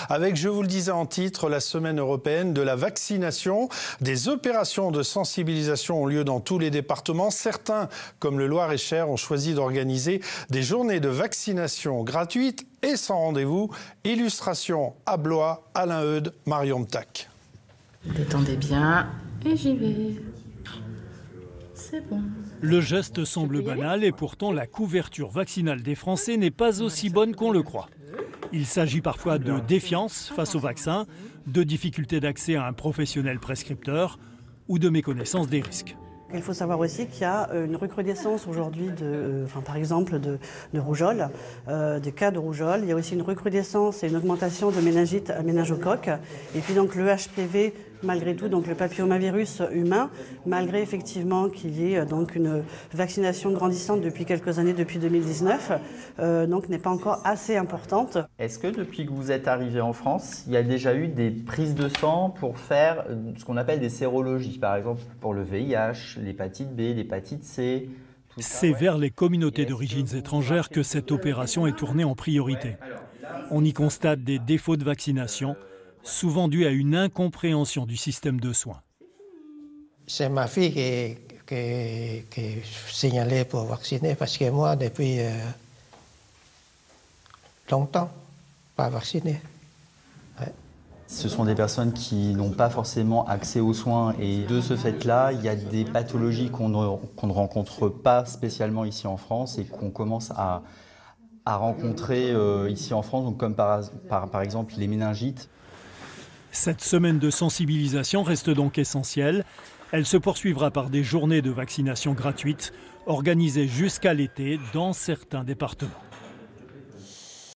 Avec, je vous le disais en titre, la semaine européenne de la vaccination. Des opérations de sensibilisation ont lieu dans tous les départements. Certains, comme le Loir-et-Cher, ont choisi d'organiser des journées de vaccination gratuites et sans rendez-vous. Illustration à Blois, Alain Eudes, Marion Mtac. Détendez bien et j'y vais. C'est bon. Le geste semble banal et pourtant la couverture vaccinale des Français n'est pas aussi bonne qu'on le croit. Il s'agit parfois de défiance face au vaccin, de difficultés d'accès à un professionnel prescripteur ou de méconnaissance des risques. Il faut savoir aussi qu'il y a une recrudescence aujourd'hui par exemple de rougeole, des cas de rougeole. Il y a aussi une recrudescence et une augmentation de méningite à méningocoque. Et puis donc le HPV, malgré tout, donc le papillomavirus humain, malgré effectivement qu'il y ait donc une vaccination grandissante depuis quelques années, depuis 2019, donc n'est pas encore assez importante. Est-ce que depuis que vous êtes arrivé en France, il y a déjà eu des prises de sang pour faire ce qu'on appelle des sérologies, par exemple pour le VIH, l'hépatite B, l'hépatite C? C'est vers les communautés d'origines étrangères que cette opération est tournée en priorité. On y constate des défauts de vaccination, souvent dus à une incompréhension du système de soins. C'est ma fille qui est signalée pour vacciner parce que moi, depuis longtemps, pas vacciné. Ouais. Ce sont des personnes qui n'ont pas forcément accès aux soins et de ce fait-là, il y a des pathologies qu'on ne rencontre pas spécialement ici en France et qu'on commence à rencontrer ici en France, donc comme par exemple les méningites. Cette semaine de sensibilisation reste donc essentielle. Elle se poursuivra par des journées de vaccination gratuites organisées jusqu'à l'été dans certains départements.